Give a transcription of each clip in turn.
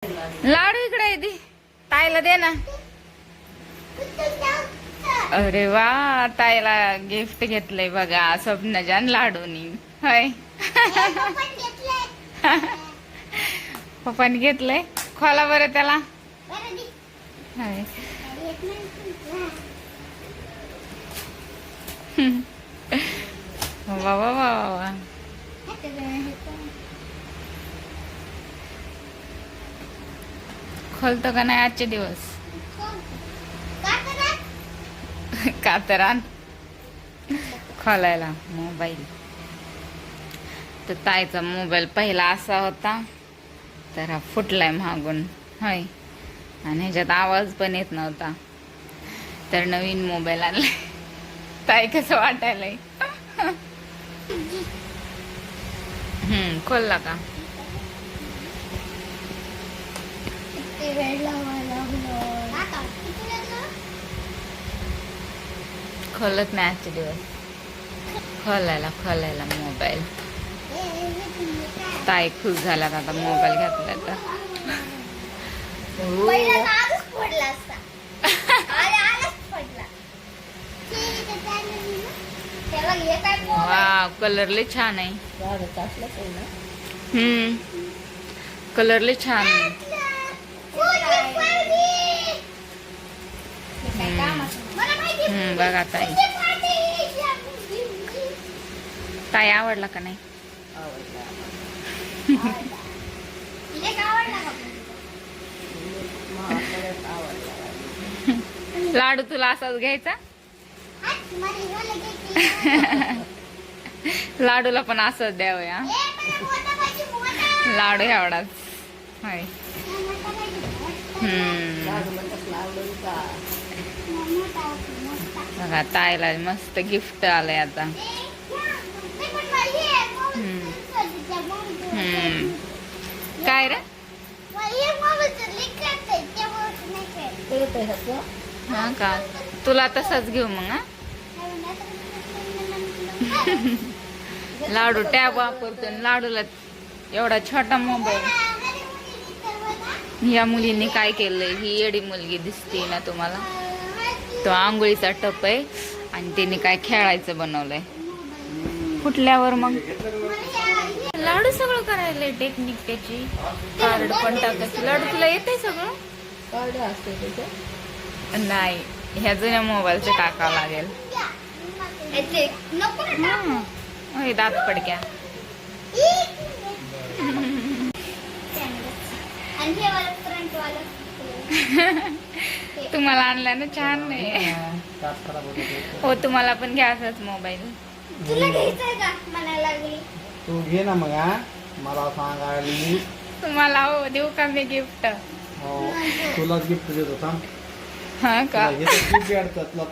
लाडू इकडे आहे ती ताईला दे ना. अरे वा, ताईला गिफ्ट घेतलंय बघा स्वप्नजान लाडूनी. होय पप्पानी घेतलंय. खोला बरं त्याला. होय. वा वा वा वा. खोलतो का नाही आजचे दिवस? कातरान खोलायला मोबाईल. तर ताईचा मोबाईल पहिला असा होता, तर हा फुटलाय मागून. होय. आणि ह्याच्यात आवाज पण येत नव्हता, तर नवीन मोबाईल आणलाय. ताई कसं वाटायलंय? खोलला का? खोलत नाही आजचे दिवस. खोलायला मोबाईल. ताई खुश झाल्यात आता मोबाईल घेतला तर. वा, कलर लय छान आहे. कलर लय छान आहे. बघा ताई. ताई आवडला का नाही? लाडू तुला असाच घ्यायचा? लाडूला पण असंच द्यावया. लाडू एवढाच. होय. बघा ताईला मस्त गिफ्ट आलंय आता. काय रे? हा का, तुला तसाच घेऊ मग. हा, लाडू टॅब वापरतो, लाडूला एवढा छोटा मोबाईल. या मुलीने काय केलंय, ही येडी मुलगी दिसते ना तुम्हाला. तो आंघोळीचा टप आहे आणि तिने काय खेळायचं बनवलंय. फुटल्यावर मग लाडू सगळं करायला टेक्निक त्याची. कार्ड पण टाकायची. लाडू तुला येते सगळं? कार्ड असते त्याचं? नाही, ह्या जुन्या मोबाईलचे टाकावं लागेल. दात पडक्या. तुम्हाला आणला ना, छान नाही हो. तुम्हाला पण घ्यायचाच मोबाईल. तुला घ्यायचंय का? मला लागली. तू घे ना मग. मला सांगायला तुम्हाला हो देऊ का मी गिफ्ट? हो, तुलाच गिफ्ट देतो. थांब. हा का?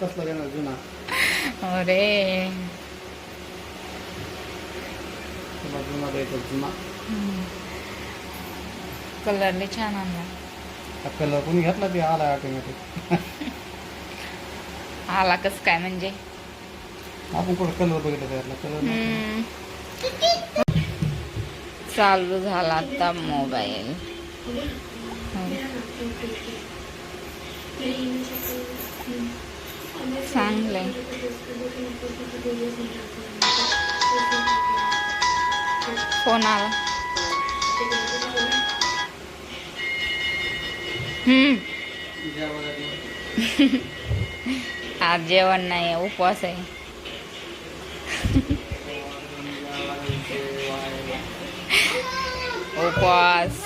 तसला घेणार जुना. अरे तुला जुना द्यायचा, जुना. कलरने छान आणला. कलर कोणी घेतला ते आला ऑटोमॅटिक. आला कस काय म्हणजे? आपण कुठं कलर बघितलं त्यातला कलर. चालू झाला आता मोबाईल. चांगलंय. फोन आला. आज जेवण नाही, उपवास आहे. उपवास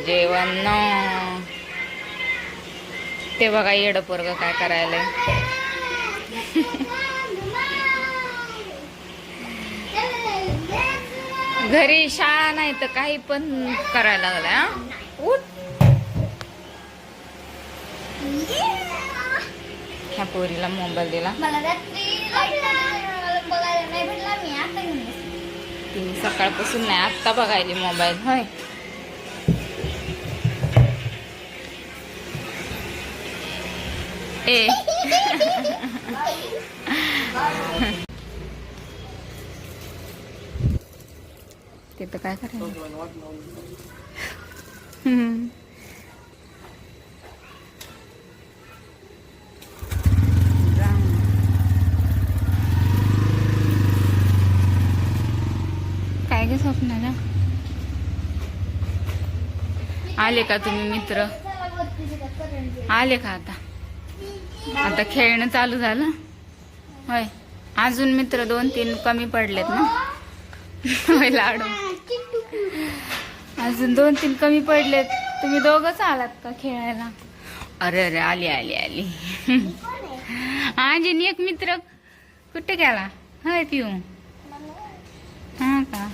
जेवण न. ते बघा येडं पोरगं काय करायला. घरी शाळा नाही तर काही पण करायला लागलाय. उठ. ह्या पोरीला मोबाईल दिला. ती सकाळपासून नाही, आत्ता बघायली मोबाईल. होय. ए तिथं काय करायचं? हम्म. काय ग स्वप्नाला आले का तुम्ही मित्र चला वरती तिथं करंजी. आले का आता खेळणं चालू झालं होय अजून मित्र 2-3 कमी पडलेत ना होय लाडू अजून 2-3 कमी पडलेत तुम्ही दोघंच आलात का खेळायला अरे अरे आली आली आली अजून एक मित्र कुठे गेला होय पिऊ हा का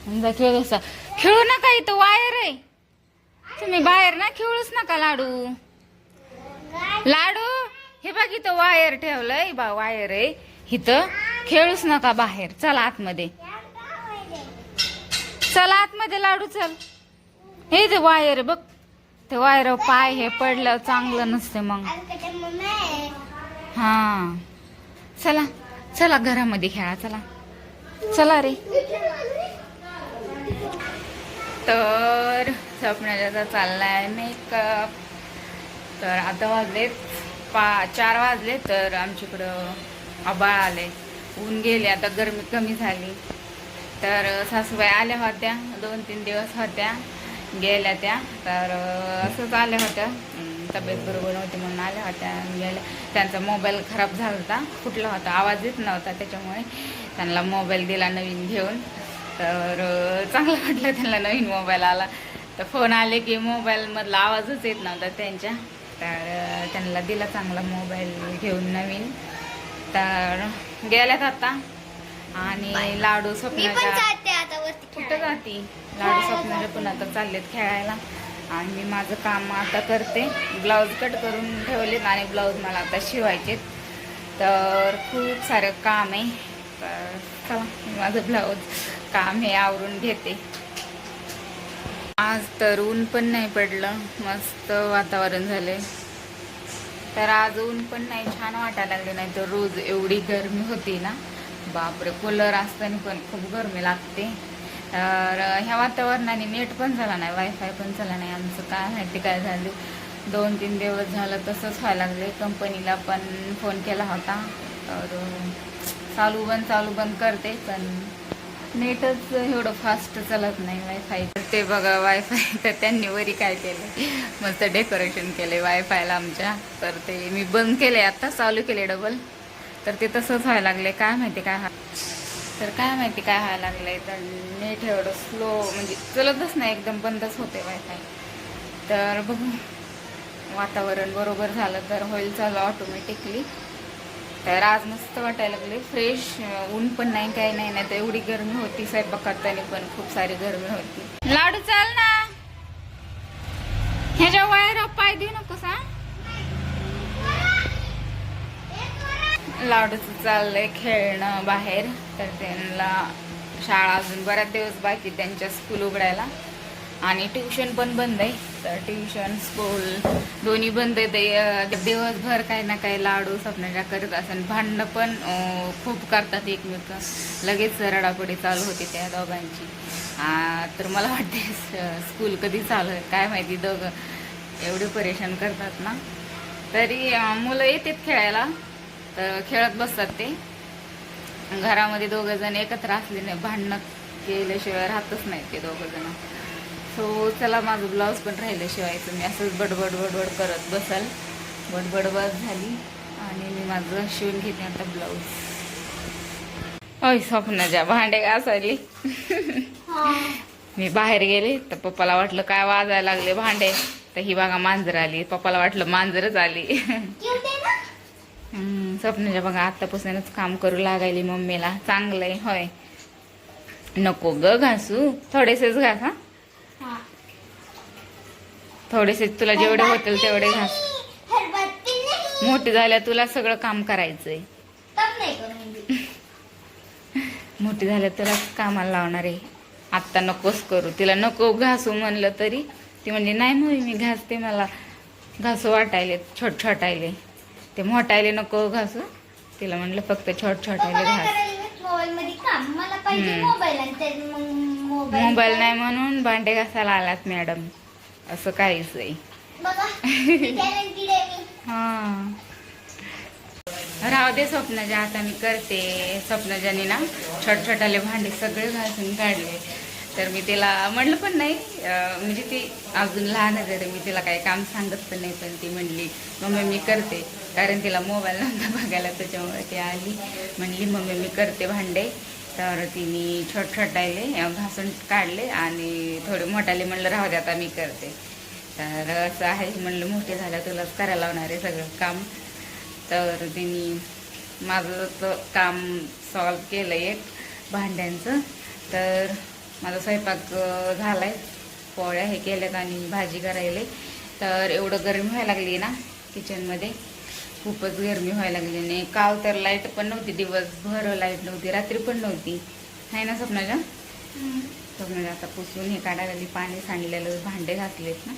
समजा खेळ असा खेळू नका इथं वायर आहे तुम्ही बाहेर ना खेळूच नका लाडू लाडू हे बघ इथं वायर ठेवलंय बा वायर आहे इथं खेळूच नका बाहेर चला आतमध्ये चला आतमध्ये लाडू चल हे ते वायर आहे बघ ते वायर पाय हे पडलं चांगलं नसते मग हा चला चला घरामध्ये खेळा चला चला रे तर स्वप्नाचा चाललाय मेकअप तर आता वाजलेत 4 वाजले तर आमच्याकडं आभाळ आले ऊन गेले आता गरमी कमी झाली तर सासूबाई आल्या होत्या 2-3 दिवस होत्या गेल्या त्या तर असंच आल्या होत्या तब्येत बरोबर नव्हती म्हणून आल्या होत्या गेल्या त्यांचा मोबाईल खराब झाला होता फुटला होता आवाज येत नव्हता त्याच्यामुळे त्यांना मोबाईल दिला नवीन घेऊन तर चांगलं वाटलं त्यांना नवीन मोबाईल आला तर फोन आले की मोबाईलमधला आवाजच येत नव्हता त्यांच्या तर त्यांना दिला चांगला मोबाईल घेऊन नवीन तर गेल्यात आता आणि लाडू स्वप्नाच्या कुठं जाती लाडू स्वप्नाच्या पण आता चाललेत खेळायला आणि मी माझं काम आता करते ब्लाऊज कट करून ठेवलेत आणि ब्लाऊज मला आता शिवायचे तर खूप सारं काम आहे तर चला माझं ब्लाऊज काम हे आवरून घेते आज तर ऊन पण नाही पडलं मस्त वातावरण झाले तर आज ऊन पण नाही छान वाटायला लागले नाही तर रोज एवढी गरमी होती ना बापरे कूलर असताना पण खूप गरमी लागते तर ह्या वातावरणाने नेट पण झाला नाही वायफाय पण झाला नाही आमचं काय माहिती काय झालं 2-3 दिवस झालं तसंच व्हायला लागले कंपनीला पण फोन केला होता तर चालू बंद करते पण नेटच एवढं फास्ट चालत नाही वायफाय ते बघा वायफाय तर त्यांनी वरी काय केलं मस्त डेकोरेशन केले वायफायला आमच्या तर ते मी बंद केले आता चालू केले डबल तर ते तसंच व्हायला लागले काय माहिती काय व्हायला लागलंय तर नेट एवढं स्लो म्हणजे चलतच नाही एकदम बंदच होते वायफाय तर बघू वातावरण बरोबर झालं तर होईल चालू ऑटोमॅटिकली तर आज मस्त वाटायला लागले फ्रेश ऊन पण नाही काही नाही तर एवढी गरमी होती स्वयंपाक करताना पण खूप सारी गरमी होती लाडू चाल ना ह्याच्या वायर पाय देऊ नकोस हा लाडूचं चाललंय खेळणं बाहेर तर त्यांना शाळा अजून बऱ्याच दिवस बाकी त्यांच्या स्कूल उघडायला आणि ट्युशन पण बंद आहे तर ट्युशन स्कूल दोन्ही बंद आहे दिवसभर काही ना काही लाडू स्वप्नाच्या करत असं भांडणं पण खूप करतात एकमेक लगेच रडापडी चालू होती त्या दोघांची तर मला वाटते स्कूल कधी चालू आहे काय माहिती दोघं एवढे परेशान करतात ना तरी मुलं येतात खेळायला तर खेळत बसतात ते घरामध्ये दोघं जण एकत्र असले नाही भांडणं केल्याशिवाय राहतच नाही ते दोघं जण सो चला माझं ब्लाऊज पण राहिलं शिवायचं मी असंच बडबड करत बसाल बडबड बस झाली आणि मी माझं शिवून घेते आता ब्लाऊज ओय स्वप्नाच्या भांडे घासायली मी बाहेर गेले तर पप्पाला वाटलं काय वाजायला लागले भांडे तर ही बघा मांजर आली पप्पाला वाटलं मांजरच आली स्वप्नाच्या बघा आतापासूनच काम करू लागायली मम्मीला चांगलंय होय नको ग घासू थोडेसेच घास हा थोडेसे तुला जेवढे होतील तेवढे घास मोठी झाल्या तुला सगळं काम करायचंय मोठी झाल्या तुला कामाला लावणार आहे आत्ता नकोच करू तिला नको घासू म्हणलं तरी ती म्हणजे नाही मग मी घासते मला घासू वाटायले छोटायले ते मोठायले नको घासू तिला म्हणलं फक्त छोटायले घास मोबाईल नाही म्हणून भांडे घासायला आलात मॅडम असं काहीच आहे. बघा टॅलेंटेड आहे मी. हा राहू दे स्वप्नाच्या, आता मी करते. स्वप्नाच्याने ना छोटछोटाले भांडे सगळे घासून काढले. तर मी तिला म्हणलं पण नाही, म्हणजे ती अजून लहान आहे तरी मी तिला काही काम सांगत पण नाही. पण ती म्हणली मम्मी मी करते, कारण तिला मोबाईल नव्हता बघायला, त्याच्यामुळे ती आली म्हणली मम्मी मी करते भांडे. तर तिने छोटछोटाले घासून काढले आणि थोडे मोठाले म्हणलं राहू दे आता मी करते. तर असं आहे, म्हणलं मोठे झाल्या तुलाच करायला लावणार आहे सगळं काम. तर तिने माझं तर काम सॉल्व केलं एक भांड्यांचं. तर माझा स्वयंपाक झाला आहे, पोळ्या हे केल्यात आणि भाजी करायला. तर एवढं गरमी व्हायला लागली ना किचनमध्ये, खूपच गरमी व्हायला लागली. आणि काल तर लाईट पण नव्हती, दिवसभर लाईट नव्हती, रात्री पण नव्हती, आहे ना स्वप्नाच्या? स्वप्नाच्या आता पुसून हे काढायला लागली, पाणी सांडलेलं, भांडे घासलेत ना,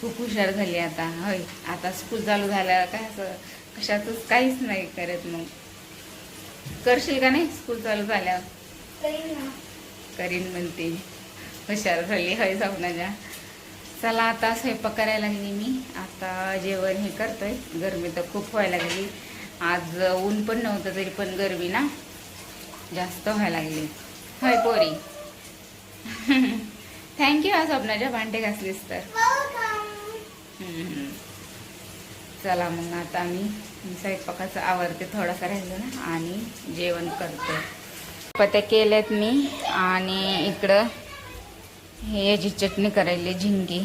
खूप हुशार झाली आता. होय आता स्कूल चालू झाल्या काय असं कशातच काहीच नाही करत. मग करशील का नाही स्कूल चालू झाल्यावर? करीन म्हणते, हुशार झाली होय स्वप्नाच्या. चला आता स्वयंपाक करायला लागली मी. आता जेवण हे करतोय. गरमी तर खूप व्हायला लागली, आज ऊन पण नव्हतं तरी पण गरमी ना जास्त व्हायला लागली. होय पोरी. थँक्यू हा स्वप्नाच्या, भांडे घासलीस तर. चला मग आता मी स्वयंपाकाचं आवरते, थोडासा राहिलं ना, आणि जेवण करते. चपात्या केल्यात मी, आणि इकडं हे याची चटणी करायली झिंगी.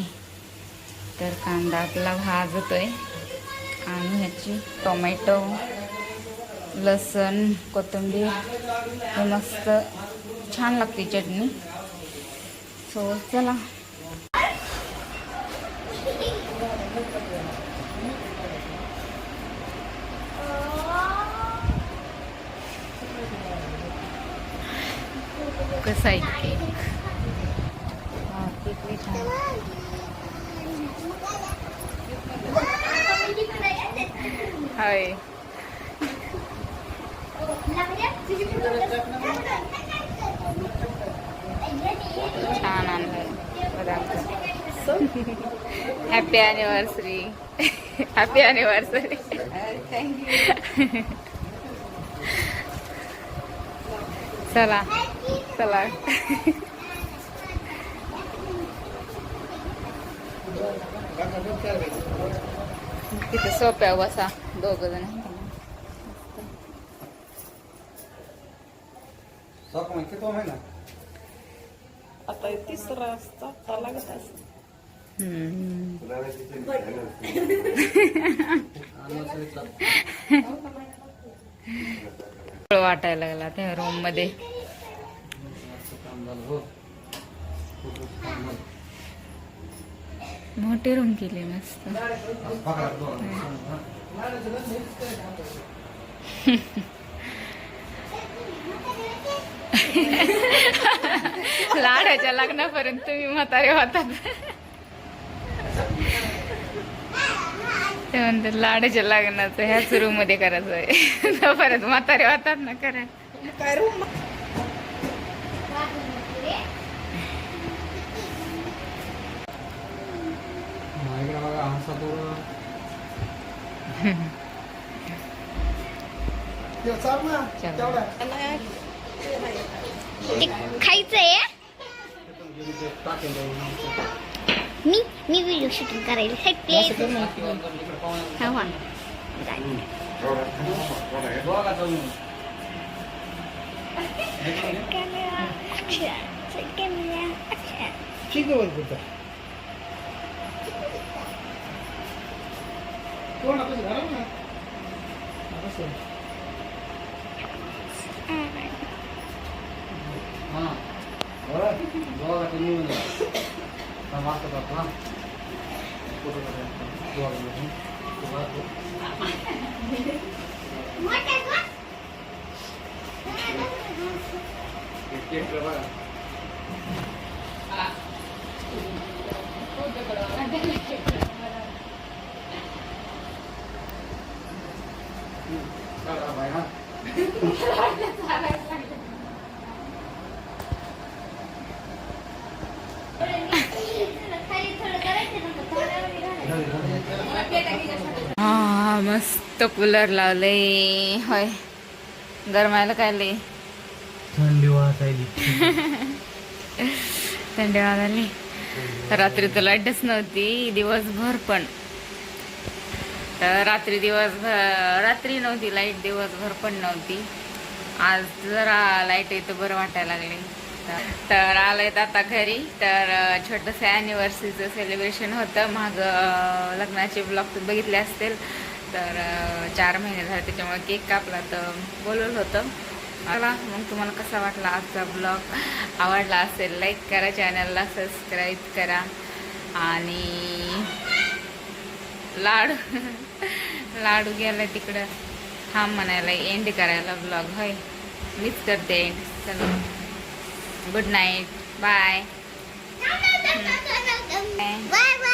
तर कांदा आपला भाजतोय आणि ह्याची टोमॅटो, लसूण, कोथिंबीर हे मस्त छान लागते चटणी. सो चला. कसा आहे केक? हा केक लई छान. हाय छान आणलंय पदार्थ. Happy anniversary. Happy anniversary. Thank you. चला चला. तिथे सोप्या बसा दोघ जण. आता तिसरा असता लागत असत. वाटायला लागला त्या रूम मध्ये. मोठे रूम केले मस्त. लाडाच्या लग्नापर्यंत तुम्ही म्हातारे होतात. ते म्हणतात लाडाच्या लग्नाचं ह्याच रूम मध्ये करायचं आहे, तोपर्यंत म्हातारे होतात ना. करा काय रूम खायचंय. मी व्हिडिओ शूटिंग करायला हा मस्त कूलर लावलंय होय गरमायला काय लय थंडी वाजायली. थंडी वाजायली. रात्री तर लाईटच नव्हती दिवसभर पण तर रात्री नव्हती लाईट दिवसभर पण नव्हती. आज जरा लाईट येतं बरं वाटायला लागले. तर आलेत आता घरी. तर छोटंसं ॲनिव्हर्सरीचं सेलिब्रेशन होतं. माग लग्नाचे ब्लॉग बघितले असतील तर 4 महिने झाले त्याच्यामुळे केक कापला तर बोलवलं होतं. मला मग तुम्हाला कसा वाटला आजचा ब्लॉग? आवडला असेल लाईक करा, चॅनलला सबस्क्राईब करा आणि लाडू गेला तिकडं हा म्हणायला एंड करायला ब्लॉग होय मीच करते एंड. चलो good night bye. Bye bye.